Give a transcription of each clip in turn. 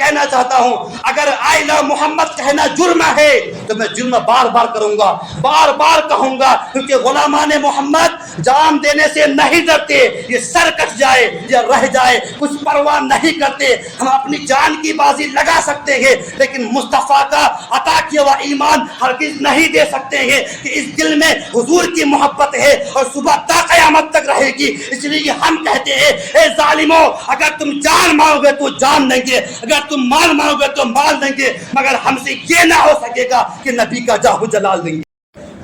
کہنا چاہتا ہوں اگر آئی لو محمد کہنا جرم ہے تو میں جرم بار بار کروں گا، بار بار کہوں گا، کیونکہ غلامان محمد جان دینے سے نہیں ڈرتے، یہ سر کٹ جائے یا رہ جائے کچھ پرواہ نہیں کرتے۔ ہم اپنی جان کی بازی لگا سکتے ہیں لیکن مصطفیٰ کا عطا کیا ہوا ایمان ہرگز نہیں دے سکتے ہیں کہ اس دل میں حضور کی محبت ہے اور صبح تا قیامت تک رہے گی۔ اس لیے ہم کہتے ہیں اے ظالموں، اگر تم جان مانگو گے تو جان دیں گے، اگر تم مال مانگو گے تو مال دیں گے، مگر ہم سے یہ نہ ہو سکے گا کہ نبی کا جاہ و جلال دیں گے۔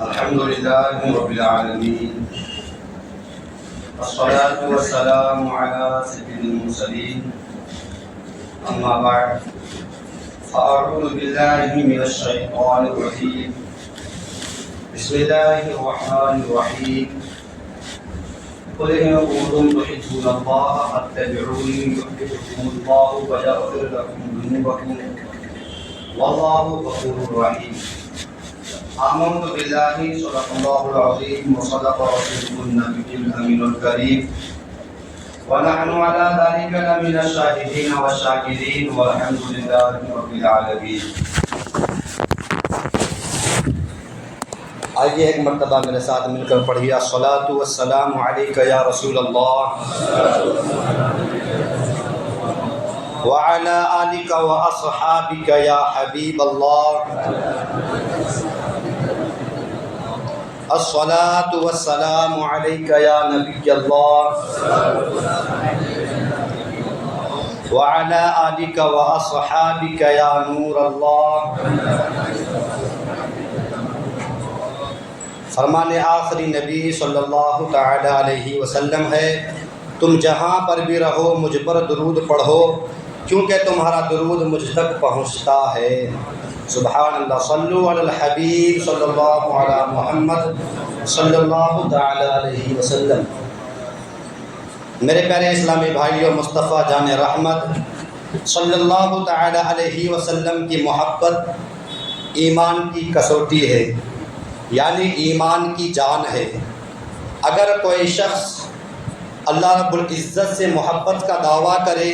الحمدللہ رب العالمین، الصلاة والسلام على سید المرسلین، اما بعد فاعوذ باللہ من الشیطان الرجیم، بسم اللہ الرحمن الرحیم، قل ان کنتم تحبون اللہ فاتبعونی یحببکم اللہ ویغفر لکم ذنوبکم واللہ غفور رحیم۔ آمنت باللہ صدق اللہ العظیم وصدق رسولہ النبی الامین الکریم ونحن على ذلك لمن الشاهدين والشاكرين والحمد لله رب العالمين۔ آئیے ایک مرتبہ میرے ساتھ مل کر پڑھیے الصلاۃ والسلام علیک یا رسول اللہ وعلی آلک واصحابک یا حبیب اللہ، الصلاۃ والسلام علیک یا نبی اللہ وعلی آلک واصحابک یا نور اللہ۔ فرمان آخری نبی صلی اللہ تعالی علیہ وسلم ہے، تم جہاں پر بھی رہو مجھ پر درود پڑھو کیونکہ تمہارا درود مجھ تک پہنچتا ہے۔ سبحان اللہ، صلو علی الحبیب صلی اللہ علی محمد صلی اللہ تعالی علیہ وسلم۔ میرے پیارے اسلامی بھائیوں، مصطفیٰ جان رحمت صلی اللہ تعالی علیہ وسلم کی محبت ایمان کی کسوٹی ہے، یعنی ایمان کی جان ہے۔ اگر کوئی شخص اللہ رب العزت سے محبت کا دعویٰ کرے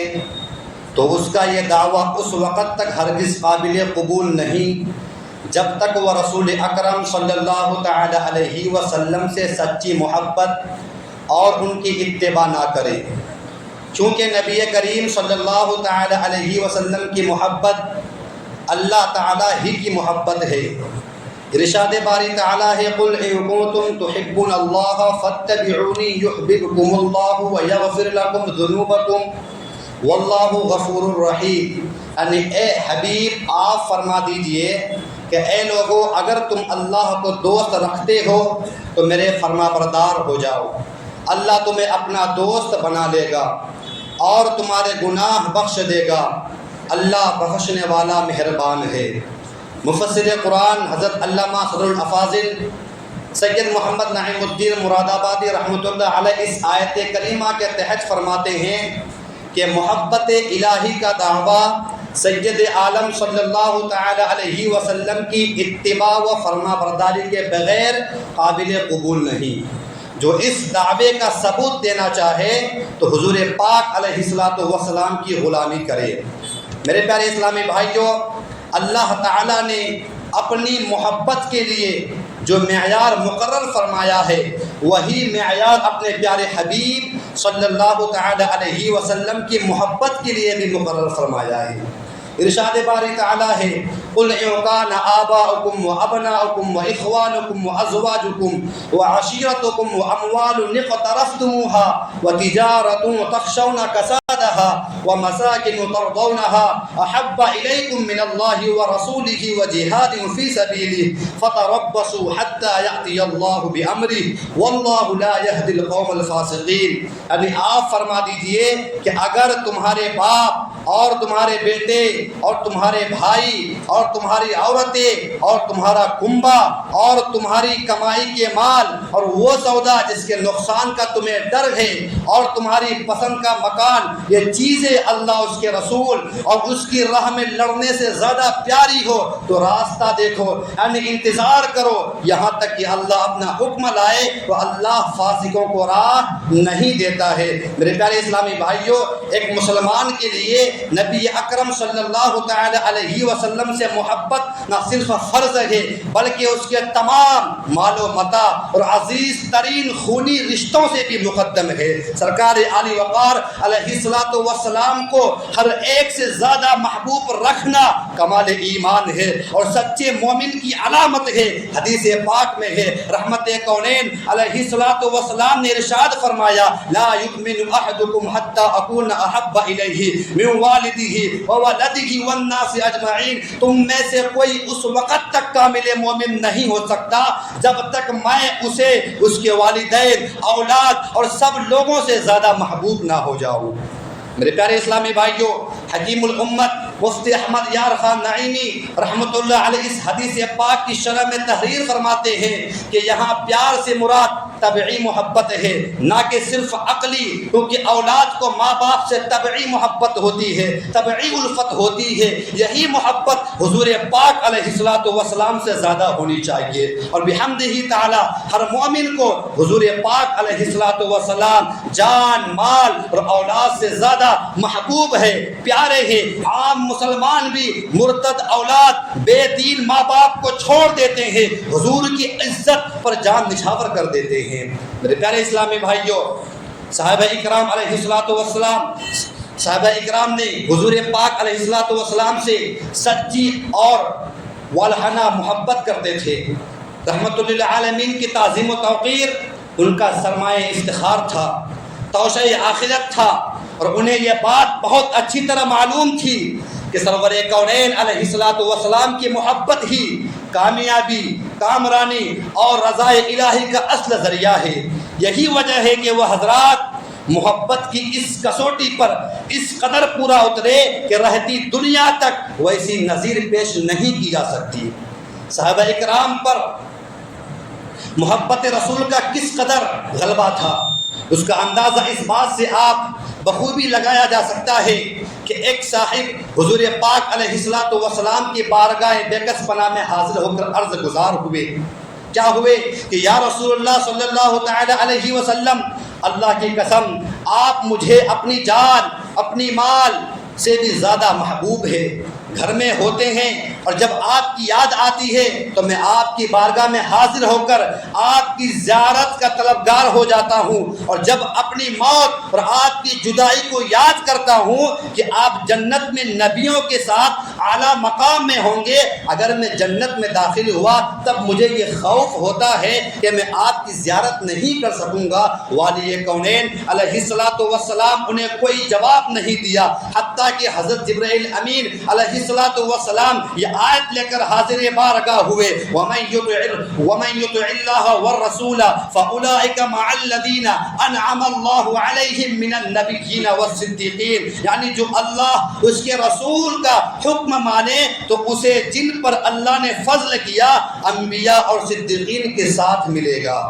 تو اس کا یہ دعویٰ اس وقت تک ہرگز قابل قبول نہیں جب تک وہ رسول اکرم صلی اللہ تعالی علیہ وسلم سے سچی محبت اور ان کی اتباع نہ کرے، چونکہ نبی کریم صلی اللہ تعالی علیہ وسلم کی محبت اللہ تعالی ہی کی محبت ہے۔ ارشاد باری تعالی ہے، قل ان کنتم تحبون اللہ فاتبعونی یحببکم اللہ ویغفر لکم ذنوبکم واللہ غفور الرحیم۔ یعنی اے حبیب آپ فرما دیجئے کہ اے لوگو، اگر تم اللہ کو دوست رکھتے ہو تو میرے فرما بردار ہو جاؤ، اللہ تمہیں اپنا دوست بنا لے گا اور تمہارے گناہ بخش دے گا، اللہ بخشنے والا مہربان ہے۔ مفسر قرآن حضرت علامہ صدر الافاضل سید محمد نعیم الدین مراد آبادی رحمۃ اللہ علیہ اس آیت کریمہ کے تحت فرماتے ہیں کہ محبت الہی کا دعویٰ سید عالم صلی اللہ تعالی علیہ وسلم کی اتباع و فرما برداری کے بغیر قابل قبول نہیں۔ جو اس دعوے کا ثبوت دینا چاہے تو حضور پاک علیہ الصلوۃ والسلام کی غلامی کرے۔ میرے پیارے اسلامی بھائیوں، اللہ تعالیٰ نے اپنی محبت کے لیے جو معیار مقرر فرمایا ہے وہی معیار اپنے پیارے حبیب صلی اللہ تعالی علیہ وسلم کی محبت کے لیے بھی مقرر فرمایا ہے۔ ارشاد باری تعالی ہے، قل ان کان آباؤکم وابناؤکم واخوانکم وازواجکم وعشیرتکم واموال اقترفتموها وتجارۃ تخشون کسادها ومساکن ترضونها احب الیکم من اللہ ورسولہ وجہاد فی سبیلہ فتربصوا حتی یأتی اللہ بامرہ واللہ لا یہدی القوم الفاسقین۔ یعنی آپ فرما دیجئے کہ اگر تمہارے باپ اور تمہارے بیٹے اور تمہارے بھائی اور تمہاری عورتیں اور تمہارا کنبہ اور تمہاری کمائی کے مال اور وہ سودا جس کے نقصان کا تمہیں ڈر ہے اور تمہاری پسند کا مکان، یہ چیزیں اللہ اس کے رسول اور اس کی راہ میں لڑنے سے زیادہ پیاری ہو تو راستہ دیکھو، یعنی انتظار کرو یہاں تک کہ اللہ اپنا حکم لائے، تو اللہ فاسقوں کو راہ نہیں دیتا ہے۔ میرے پیارے اسلامی بھائیوں، ایک مسلمان کے لیے نبی اکرم صلی اللہ تعالی علیہ وسلم سے محبت نہ صرف فرض ہے بلکہ اس کے تمام مال و متاع اور عزیز ترین خونی رشتوں سے بھی مقدم ہے۔ سرکار علی وقار علیہ السلام کو ہر ایک سے زیادہ محبوب رکھنا کمال ایمان ہے اور سچے مومن کی علامت ہے۔ حدیث پاک میں ہے، رحمت کونین علیہ السلام نے ارشاد فرمایا، لا یؤمن احدکم حتی اکون احب الیہ من والدہ وولدہ والناس اجمعین، تم میں سے کوئی اس وقت تک کامل مومن نہیں ہو سکتا جب تک میں اسے اس کے والدین، اولاد اور سب لوگوں سے زیادہ محبوب نہ ہو جاؤں۔ میرے پیارے اسلامی بھائیوں، حکیم الامت مفتی احمد یار خان نعیمی رحمۃ اللہ علیہ اس حدیث پاک کی شرح میں تحریر فرماتے ہیں کہ یہاں پیار سے مراد طبعی محبت ہے، نہ کہ صرف عقلی، کیونکہ اولاد کو ماں باپ سے طبعی محبت ہوتی ہے، طبعی الفت ہوتی ہے۔ یہی محبت حضور پاک علیہ السلام سے زیادہ ہونی چاہیے، اور بحمدہ تعالی ہر مومن کو حضور پاک علیہ السلام جان، مال اور اولاد سے زیادہ محبوب ہے، پیارے ہیں۔ عام مسلمان بھی مرتد اولاد، بے دین ماں باپ کو چھوڑ دیتے ہیں، حضور کی عزت پر جان نچھاور کر دیتے ہیں۔ میرے پیارے اسلامی بھائیوں، صحابہ اکرام علیہ السلام، صحابہ اکرام نے حضور پاک علیہ السلام سے سچی اور والہانہ محبت کرتے تھے۔ رحمت للعالمین کی تعظیم و توقیر ان کا سرمایہ افتخار تھا، توشہ آخرت تھا، اور انہیں یہ بات بہت اچھی طرح معلوم تھی کہ سرور کونین علیہ السلام کی محبت ہی کامیابی، کامرانی اور رضا الہی کا اصل ذریعہ ہے۔ یہی وجہ ہے کہ وہ حضرات محبت کی اس کسوٹی پر اس قدر پورا اترے کہ رہتی دنیا تک ویسی نظیر پیش نہیں کی جا سکتی۔ صحابہ اکرام پر محبت رسول کا کس قدر غلبہ تھا، اس کا اندازہ اس بات سے آپ بخوبی لگایا جا سکتا ہے کہ ایک صاحب حضور پاک علیہ السلام کی بارگاہ بیکس پناہ میں حاضر ہو کر عرض گزار ہوئے۔ کیا ہوئے کہ یا رسول اللہ صلی اللہ تعالی علیہ وسلم، اللہ کی قسم آپ مجھے اپنی جان، اپنی مال سے بھی زیادہ محبوب ہے۔ گھر میں ہوتے ہیں اور جب آپ کی یاد آتی ہے تو میں آپ کی بارگاہ میں حاضر ہو کر آپ کی زیارت کا طلبگار ہو جاتا ہوں، اور جب اپنی موت اور آپ کی جدائی کو یاد کرتا ہوں کہ آپ جنت میں نبیوں کے ساتھ اعلیٰ مقام میں ہوں گے، اگر میں جنت میں داخل ہوا تب مجھے یہ خوف ہوتا ہے کہ میں آپ کی زیارت نہیں کر سکوں گا۔ والی کونین علیہ السلام انہیں کوئی جواب نہیں دیا، حتیٰ کہ حضرت جبرائیل امین علیہ السلام یہ آیت لے کر حاضر بارگاہ ہوئے، وَمَن يُطِعِ اللَّهَ وَالرَّسُولَ فَأُولَٰئِكَ مَعَ الَّذِينَ أَنْعَمَ اللَّهُ عَلَيْهِم مِّنَ النَّبِيِّينَ وَالصِّدِّيقِينَ، یعنی جو اللہ اس کے رسول کا حکم مانے تو اسے جن پر اللہ نے فضل کیا انبیاء اور صدیقین کے ساتھ ملے گا۔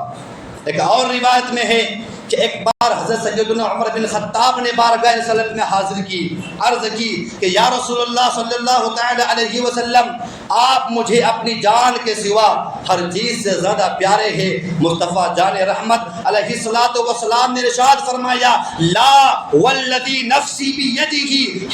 ایک اور روایت میں ہے کہ ایک بار حضرت سیدنا عمر بن خطاب نے بارگاہ رسالت میں حاضر کی، عرض کی کہ یا رسول اللہ صلی اللہ تعالی علیہ وسلم، آپ مجھے اپنی جان کے سوا ہر چیز سے زیادہ پیارے ہیں۔ مصطفیٰ جان رحمت علیہ السلام نے ارشاد فرمایا، لا والذی نفسی بیدہ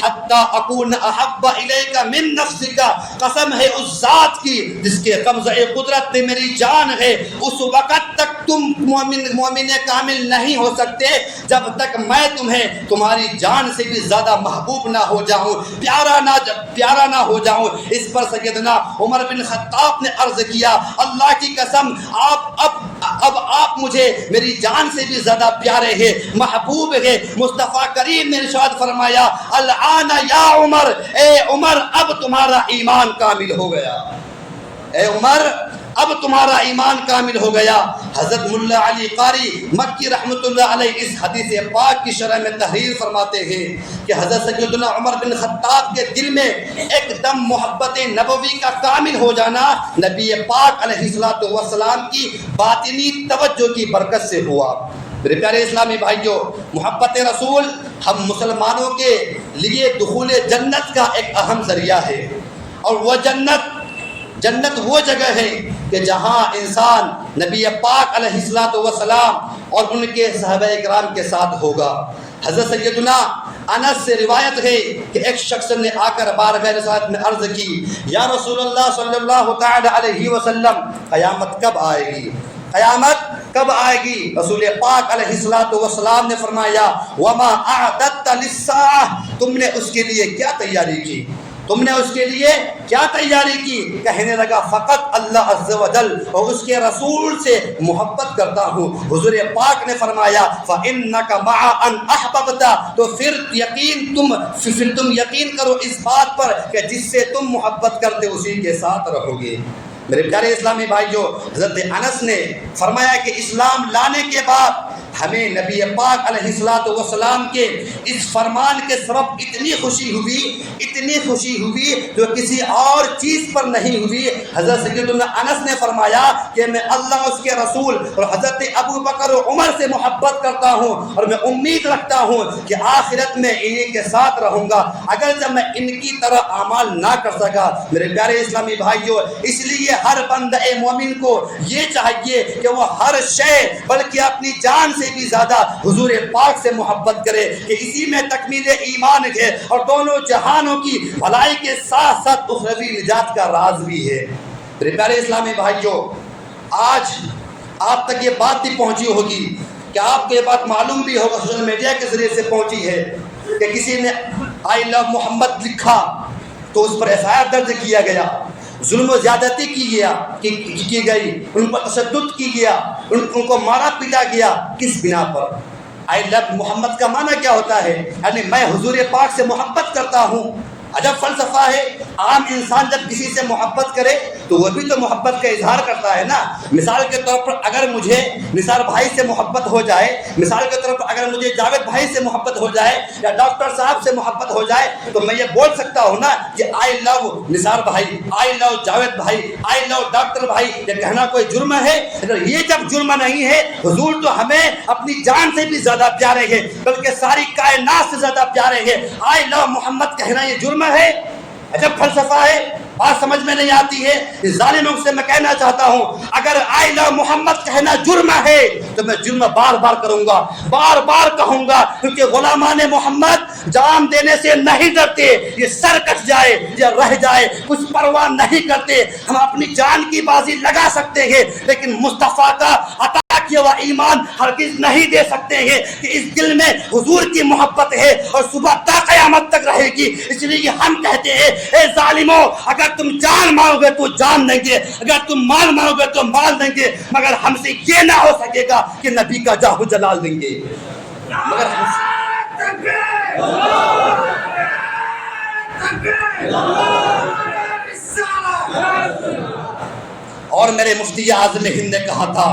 حتی اکون احب الیک من نفسک، قسم ہے اس ذات کی جس کے قبضہ قدرت میں میری جان ہے، اس وقت تک تم مومن کامل نہیں ہو سکتے جب تک میں تمہیں تمہاری جان سے بھی زیادہ محبوب نہ ہو جاؤں، پیارا نہ ہو جاؤں۔ اس پر سیدنا عمر بن خطاب نے عرض کیا، اللہ کی قسم اب آپ مجھے میری جان سے بھی زیادہ پیارے ہیں، محبوب ہے۔ مصطفیٰ کریم نے ارشاد فرمایا، الآن یا عمر، اے عمر اب تمہارا ایمان کامل ہو گیا، اے عمر اب تمہارا ایمان کامل ہو گیا۔ حضرت ملا علی قاری مکی رحمۃ اللہ علیہ اس حدیث پاک کی شرح میں تحریر فرماتے ہیں کہ حضرت سیدنا عمر بن خطاب کے دل میں ایک دم محبت نبوی کا کامل ہو جانا نبی پاک علیہ السلام کی باطنی توجہ کی برکت سے ہوا۔ میرے پیارے اسلامی بھائیوں، محبت رسول ہم مسلمانوں کے لیے دخول جنت کا ایک اہم ذریعہ ہے، اور وہ جنت جنت وہ جگہ ہے کہ جہاں انسان نبی پاک علیہ الصلوۃ والسلام اور ان کے صحابہ اکرام کے ساتھ ہوگا۔ حضرت سیدنا انس سے روایت ہے کہ ایک شخص نے آ کر بارگاہ رسالت میں عرض کی، یا رسول اللہ صلی اللہ تعالی علیہ وسلم، قیامت کب آئے گی؟ قیامت کب آئے گی؟ رسول پاک علیہ الصلوۃ والسلام نے فرمایا، وما اعددت للساعہ، تم نے اس کے لیے کیا تیاری کی؟ تم نے اس کے لیے کیا تیاری کی؟ کہنے لگا، فقط اللہ عز و جل اور اس کے رسول سے محبت کرتا ہوں۔ حضور پاک نے فرمایا، فَإِنَّكَ مَعَ أَنْ أَحْبَبْتَ، تو پھر تم یقین کرو اس بات پر کہ جس سے تم محبت کرتے اسی کے ساتھ رہو گے۔ میرے پیارے اسلامی بھائیو، حضرت انس نے فرمایا کہ اسلام لانے کے بعد ہمیں نبی پاک علیہ الصلوۃ والسلام کے اس فرمان کے سبب اتنی خوشی ہوئی جو کسی اور چیز پر نہیں ہوئی۔ حضرت سیدنا انس نے فرمایا کہ میں اللہ اس کے رسول اور حضرت ابو بکر و عمر سے محبت کرتا ہوں اور میں امید رکھتا ہوں کہ آخرت میں انہی کے ساتھ رہوں گا، اگر جب میں ان کی طرح اعمال نہ کر سکا۔ میرے پیارے اسلامی بھائیوں، اس لیے ہر بندہ مومن کو یہ چاہیے کہ وہ ہر شے بلکہ اپنی جان سے بھی زیادہ حضور پاک سے محبت کرے، کہ اسی میں تکمیل ایمان ہے اور دونوں جہانوں کی بھلائی کے ساتھ ساتھ اخروی نجات کا راز بھی ہے۔ میرے پیارے اسلامی بھائیوں، آج آپ تک یہ بات بھی پہنچی ہوگی کہ آپ کو یہ بات معلوم بھی ہوگا، سوشل میڈیا کے ذریعے سے پہنچی ہے کہ کسی نے آئی لو محمد لکھا تو اس پر FIR درج کیا گیا، ظلم و زیادتی کی گئی، ان پر تشدد کی گیا، ان کو مارا پیٹا گیا۔ کس بنا پر؟ آئی لو محمد کا معنی کیا ہوتا ہے؟ یعنی میں حضور پاک سے محبت کرتا ہوں۔ عجب فلسفہ ہے۔ عام انسان جب کسی سے محبت کرے تو وہ بھی تو محبت کا اظہار کرتا ہے نا۔ مثال کے طور پر اگر مجھے نثار بھائی سے محبت ہو جائے، مثال کے طور پر اگر مجھے جاوید بھائی سے محبت ہو جائے یا ڈاکٹر صاحب سے محبت ہو جائے تو میں یہ بول سکتا ہوں نا کہ آئی لو نثار بھائی، آئی لو جاوید بھائی، آئی لو ڈاکٹر بھائی۔ یہ کہنا کوئی جرم ہے؟ یہ جب جرم نہیں ہے، حضور تو ہمیں اپنی جان سے بھی زیادہ پیارے ہیں، بلکہ ساری کائنات سے زیادہ پیارے ہیں۔ آئی لو محمد کہنا یہ جرم ہے؟ عجب فلسفہ ہے، بات سمجھ میں نہیں آتی ہے۔ اس ظالموں سے میں کہنا چاہتا ہوں، اگر آئی لو محمد کہنا جرم ہے تو میں جرم بار بار کروں گا، بار بار کہوں گا، کیونکہ غلامان محمد جان دینے سے نہیں ڈرتے۔ یہ سر کٹ جائے یا رہ جائے کچھ پرواہ نہیں کرتے۔ ہم اپنی جان کی بازی لگا سکتے ہیں لیکن مصطفیٰ کا عطا کیا ہوا ایمان ہرگز نہیں دے سکتے ہیں کہ اس دل میں حضور کی محبت ہے اور صبح تا قیامت تک رہے گی۔ اس لیے ہم کہتے ہیں، اے ظالموں، اگر تم جان مانو گے تو جان دیں گے، اگر تم مال مانو گے تو مال دیں گے، مگر ہم سے یہ نہ ہو سکے گا کہ نبی کا جاہ و جلال دیں گے۔ مگر اور میرے مفتی اعظم ہند نے کہا تھا،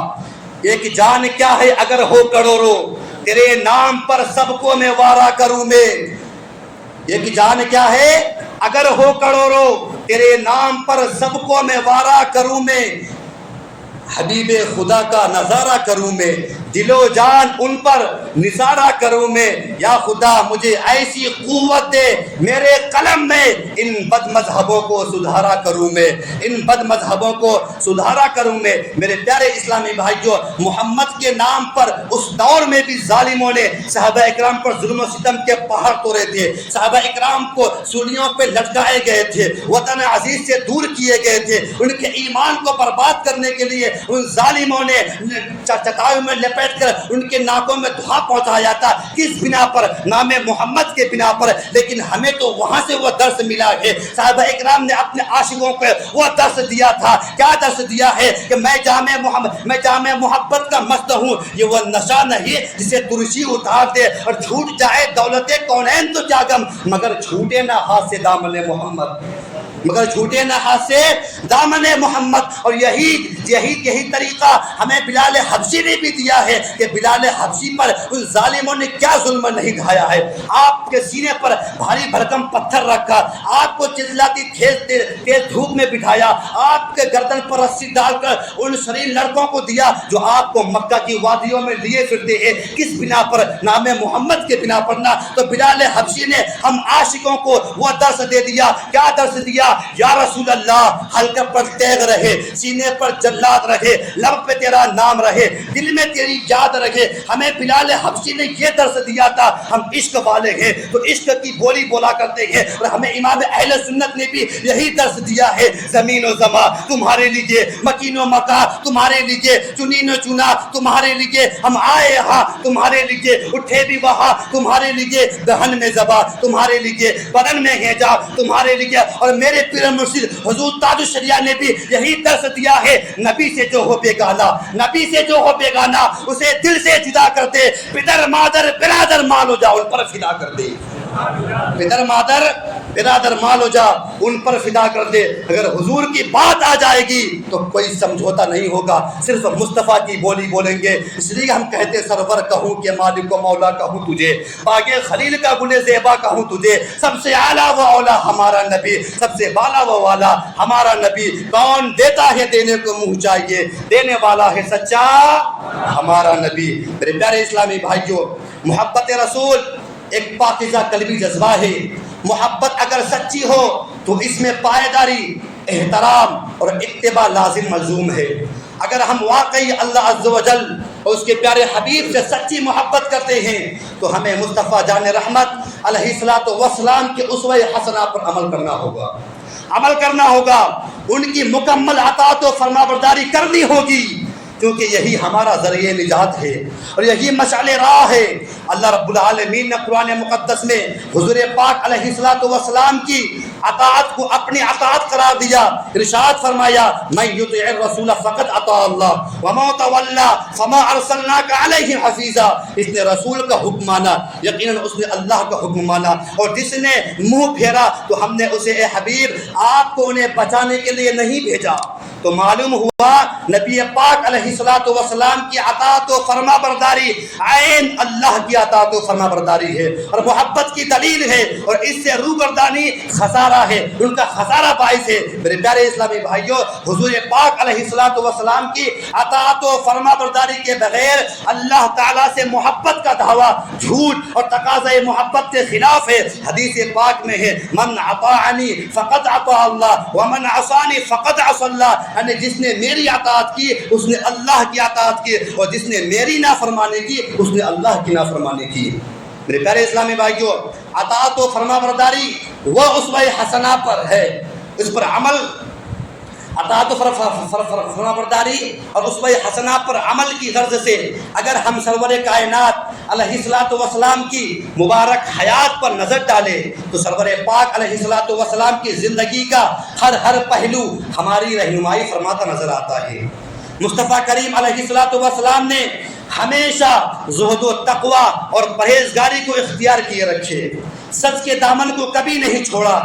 ایک جان کیا ہے اگر ہو کروڑوں، تیرے نام پر سب کو میں وارا کروں میں۔ ایک جان کیا ہے اگر ہو کروڑوں، تیرے نام پر سب کو میں وارا کروں میں، حبیب خدا کا نظارہ کروں میں، دل و جان ان پر نثارہ کروں میں۔ یا خدا مجھے ایسی قوت دے میرے قلم میں ان بد مذہبوں کو سدھارا کروں میں، ان بد مذہبوں کو سدھارا کروں میں۔ میرے پیارے اسلامی بھائیوں، محمد کے نام پر اس دور میں بھی ظالموں نے صحابہ اکرام پر ظلم و ستم کے پہاڑ توڑے تھے، صحابہ اکرام کو سولیوں پہ لٹکائے گئے تھے، وطن عزیز سے دور کیے گئے تھے، ان کے ایمان کو برباد کرنے کے لیے ان ظالموں نے چٹائیوں میں لپیٹ کر ان کے ناکوں میں دھواں پہنچایا تھا۔ کس بنا پر؟ نام محمد کے بنا پر۔ لیکن ہمیں تو وہاں سے وہ درس ملا ہے، صحابہ اکرام نے اپنے عاشقوں کو وہ درس دیا تھا۔ کیا درس دیا ہے؟ کہ میں جامع محبت کا مست ہوں، یہ وہ نشہ نہیں جسے ترشی اتار دے اور چھوٹ جائے دولت کونین تو کیا غم، مگر چھوٹے نہ ہاتھ سے دامن محمد، مگر چھوٹے نہ ہاتھ سے دامن محمد۔ اور یہی طریقہ ہمیں بلال حبشی نے بھی دیا ہے کہ بلال حبشی پر ان ظالموں نے کیا ظلم نہیں ڈھایا ہے۔ آپ کے سینے پر بھاری بھرکم پتھر رکھا، آپ کو چلچلاتی تیز دھوپ میں بٹھایا، آپ کے گردن پر رسی ڈال کر ان شریر لڑکوں کو دیا جو آپ کو مکہ کی وادیوں میں لیے پھرتے ہیں۔ کس بنا پر؟ نام محمد کے بنا پر نہ۔ تو بلال حبشی نے ہم عاشقوں کو وہ درس دے دیا۔ کیا درس دیا؟ یا رسول اللہ حلقہ پر تیغ رہے، سینے پر جلاد رہے، لب پہ تیرا نام رہے، دل میں تیری یاد رہے۔ ہمیں بلال حبشی نے یہ درس دیا تھا، ہم عشق والے ہیں تو عشق کی بولی بولا کرتے ہیں، اور ہمیں امام اہل سنت نے بھی یہی درس دیا ہے، زمین و زمان تمہارے لیے، مکین و مکان تمہارے لیے، چنین و چنا تمہارے لیے، ہم آئے یہاں تمہارے لیے، اٹھے بھی وہاں تمہارے لیے، دہن میں زبان تمہارے لیے، بدن میں ہیجا تمہارے لیے۔ اور میرے پیر مرشد حضور تاج الشریعہ نے بھی یہی درس دیا ہے، نبی سے جو ہو بیگانہ، نبی سے جو ہو بیگانہ اسے دل سے جدا کر دے، پدر مادر برادر مال ہو جا ان پر فدا کر دے، پدر مادر برادر مال ہو جا ان پر فدا کر دے۔ اگر حضور کی بات آ جائے گی تو کوئی سمجھوتا نہیں ہوگا، صرف مصطفیٰ کی بولی بولیں گے۔ اس لیے ہم کہتے سرور کہوں کہ مالک و مولا کہوں تجھے، باغ خلیل کا گل زیبا کہوں تجھے، سب سے اعلیٰ و اولا ہمارا نبی، سب سے بالا و والا ہمارا نبی۔ کون دیتا ہے دینے کو منہ چاہیے، دینے والا ہے سچا ہمارا نبی۔ میرے پیارے اسلامی بھائیوں، محبت رسول ایک پاکیزہ قلبی جذبہ ہے۔ محبت اگر سچی ہو تو اس میں پائیداری، احترام اور اتباع لازم ملزوم ہے۔ اگر ہم واقعی اللہ عز و جل اور اس کے پیارے حبیب سے سچی محبت کرتے ہیں تو ہمیں مصطفیٰ جان رحمت علیہ الصلوۃ والسلام کے اسوہ حسنہ پر عمل کرنا ہوگا، ان کی مکمل اطاعت و فرمانبرداری کرنی ہوگی، کیونکہ یہی ہمارا ذریعہ نجات ہے اور یہی مشعل راہ ہے۔ اللہ رب العالمین نے قرآن مقدس میں حضور پاک علیہ الصلوۃ والسلام کی اطاعت کو اپنی اطاعت قرار دیا، ارشاد فرمایا من یطع الرسول فقد اطاع اللہ وما تولى فما ارسلناک علیہم حفیظا۔ اس نے رسول کا حکم مانا، یقیناً اس نے اللہ کا حکم مانا، اور جس نے منہ پھیرا تو ہم نے اسے اے حبیب آپ کو انہیں بچانے کے لیے نہیں بھیجا۔ تو معلوم ہوا نبی پاک علیہ الصلوۃ والسلام کی اطاعت و فرما برداری عین اللہ کی اطاعت و فرما برداری ہے اور محبت کی دلیل ہے، اور اس سے روگردانی خسارہ ہے، ان کا خسارہ باعث ہے۔ میرے پیارے اسلامی بھائیوں، حضور پاک علیہ الصلوۃ والسلام کی اطاعت و فرما برداری کے بغیر اللہ تعالیٰ سے محبت کا دعویٰ جھوٹ اور تقاضۂ محبت کے خلاف ہے۔ حدیث پاک میں ہے من اطاعنی فقد اطاع اللہ ومن عصانی فقد عصى اللہ، یعنی جس نے میری اطاعت کی اس نے اللہ کی اطاعت کی، اور جس نے میری نافرمانی کی اس نے اللہ کی نافرمانی کی۔ میرے پیارے اسلامی بھائیوں، اطاعت و فرما برداری وہ اسوہ حسنہ پر ہے، اس پر عمل، اطاعت و فرما برداری اور اسوہ حسنہ پر عمل کی غرض سے اگر ہم سرور کائنات علیہ الصلوۃ والسلام کی مبارک حیات پر نظر ڈالیں تو سرور پاک علیہ الصلوۃ والسلام کی زندگی کا ہر پہلو ہماری رہنمائی فرماتا نظر آتا ہے۔ مصطفیٰ کریم علیہ الصلوۃ والسلام نے ہمیشہ زہد و تقوی اور پرہیزگاری کو اختیار کیے رکھے، سچ کے دامن کو کبھی نہیں چھوڑا،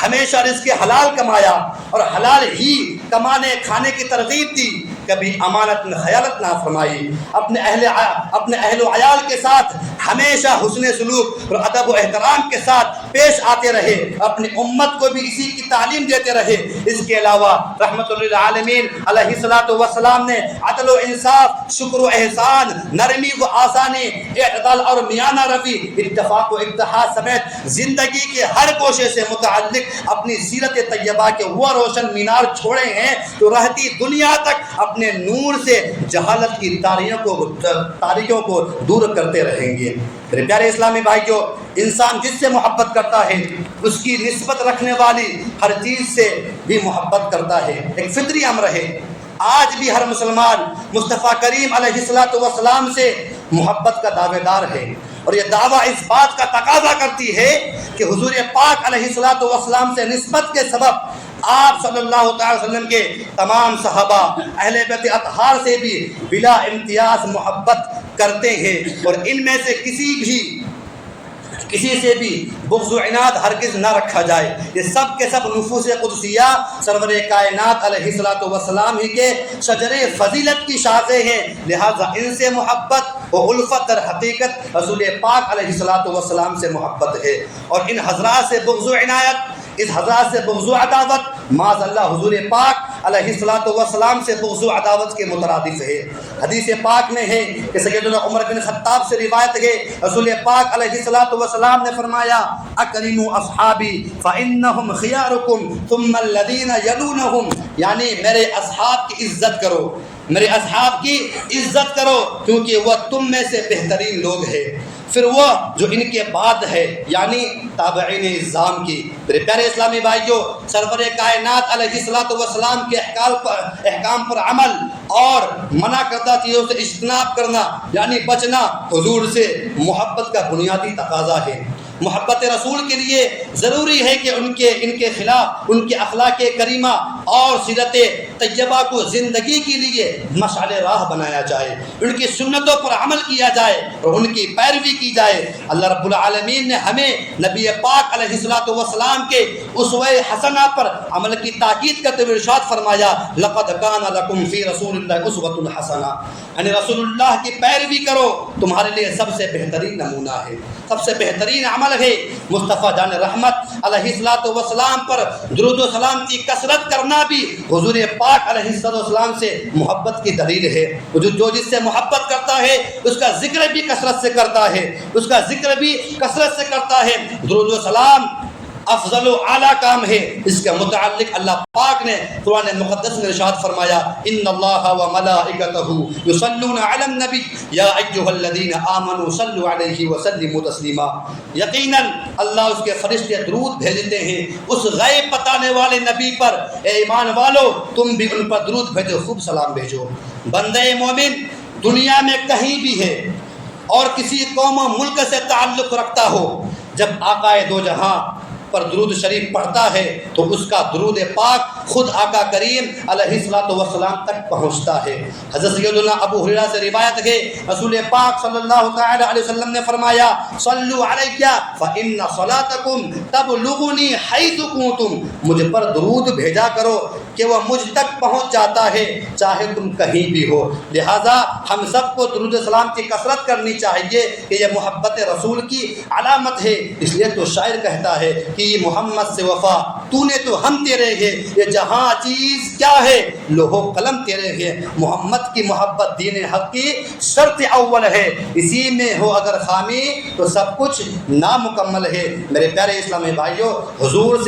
ہمیشہ رزق حلال کمایا اور حلال ہی کمانے کھانے کی ترغیب دی، کبھی امانت میں خیانت نہ فرمائی، اپنے اہل و عیال کے ساتھ ہمیشہ حسن سلوک اور ادب و احترام کے ساتھ پیش آتے رہے، اپنی امت کو بھی اسی کی تعلیم دیتے رہے۔ اس کے علاوہ رحمت للعالمین علیہ الصلوۃ والسلام نے عدل و انصاف، شکر و احسان، نرمی و آسانی، اعتدال اور میانہ روی، اتفاق و اتحاد سمیت زندگی کے ہر گوشے سے متعلق اپنی سیرت طیبہ کے وہ روشن مینار چھوڑے ہیں تو رہتی دنیا تک اپنے نور سے جہالت کی تاریکیوں کو دور کرتے رہیں گے۔ میرے پیارے اسلامی بھائیوں، انسان جس سے محبت کرتا ہے اس کی نسبت رکھنے والی ہر چیز سے بھی محبت کرتا ہے، ایک فطری امر ہے۔ آج بھی ہر مسلمان مصطفیٰ کریم علیہ الصلوۃ والسلام سے محبت کا دعوے دار ہے، اور یہ دعویٰ اس بات کا تقاضا کرتی ہے کہ حضور پاک علیہ الصلوۃ والسلام سے نسبت کے سبب آپ صلی اللہ تعالی وسلم کے تمام صحابہ اہل بیت اطہار سے بھی بلا امتیاز محبت کرتے ہیں، اور ان میں سے کسی سے بھی بغض و عناد ہرگز نہ رکھا جائے۔ یہ سب کے سب نفوس قدسیہ سرور کائنات علیہ الصلوۃ والسلام ہی کے شجر فضیلت کی شاخیں ہیں، لہٰذا ان سے محبت و الفت در حقیقت رسول پاک علیہ الصلوۃ والسلام سے محبت ہے، اور ان حضرات سے بغض و عنایت اس حضرات سے بغض و عداوت معاذ اللہ حضور پاک علیہ الصلوۃ والسلام سے بغض و عداوت کے مترادف ہے۔ حدیث پاک میں ہے کہ سیدنا عمر بن خطاب سے روایت ہے، رسول پاک علیہ الصلوۃ والسلام نے فرمایا اکرموا اصحابی فانہم خیارکم ثم الذین یلونہم، یعنی میرے اصحاب کی عزت کرو، میرے اصحاب کی عزت کرو کیونکہ وہ تم میں سے بہترین لوگ ہیں، پھر وہ جو ان کے بعد ہے یعنی تابعین اعظام کی۔ میرے پیارے اسلامی بھائیوں، سرور کائنات علیہ الصلوۃ والسلام کے احکام پر عمل اور منع کردہ چیزوں سے اجتناب کرنا یعنی بچنا حضور سے محبت کا بنیادی تقاضا ہے۔ محبت رسول کے لیے ضروری ہے کہ ان کے خلاف ان کے اخلاق کریمہ اور سیرت طیبہ کو زندگی کے لیے مشعل راہ بنایا جائے، ان کی سنتوں پر عمل کیا جائے اور ان کی پیروی کی جائے۔ اللہ رب العالمین نے ہمیں نبی پاک علیہ الصلوۃ والسلام کے اسوہ حسنہ پر عمل کی تاکید کرتے ہوئے ارشاد فرمایا لقد کان لکم فی رسول اللہ اسوۃ حسنہ، یعنی رسول اللہ کی پیروی کرو، تمہارے لیے سب سے بہترین نمونہ ہے، سب سے بہترین عمل ہے۔ مصطفیٰ جان رحمت علیہ الصلوۃ والسلام پر درود و سلام کی کثرت کرنا بھی حضور پاک علیہ الصلوۃ والسلام سے محبت کی دلیل ہے۔ جو جس سے محبت کرتا ہے اس کا ذکر بھی کثرت سے کرتا ہے، اس کا ذکر بھی کثرت سے کرتا ہے۔ درود و سلام افضل و اعلیٰ کام ہے، اس کے متعلق اللہ پاک نے قرآن مقدس میں ارشاد فرمایا ان اللہ و ملائکتہ یصلون علی النبی یا ایھا الذین آمنوا صلوا علیہ وسلموا تسلیما، یقیناً اللہ اس کے فرشتے درود بھیجتے ہیں اس غیب بتانے والے نبی پر، اے ایمان والو تم بھی ان پر درود بھیجو، خوب سلام بھیجو۔ بندے مومن دنیا میں کہیں بھی ہے اور کسی قوم و ملک سے تعلق رکھتا ہو، جب آقا دو جہاں پر درود شریف پڑھتا ہے تو اس کا درود پاک خود آقا کریم علیہ الصلوۃ والسلام تک پہنچتا ہے۔ حضرت سیدنا ابو ہریرہ سے روایت ہے رسول پاک صلی اللہ تعالی علیہ وسلم نے فرمایا صلوا علی فإن صلاتکم تبلغنی حیث کنتم، مجھ پر درود بھیجا کرو کہ وہ مجھ تک پہنچ جاتا ہے چاہے تم کہیں بھی ہو۔ لہٰذا ہم سب کو درود سلام کی کثرت کرنی چاہیے کہ یہ محبت رسول کی علامت ہے۔ اس لیے تو شاعر کہتا ہے کہ محمد سے وفا تو نے تو ہم تیرے ہیں، یہ جہاں چیز کیا ہے لوح و قلم تیرے ہیں۔ محمد کی محبت دین حق کی شرط اول ہے، اسی میں ہو اگر خامی تو سب کچھ نامکمل ہے۔ میرے پیارے اسلامی بھائیوں، حضور سے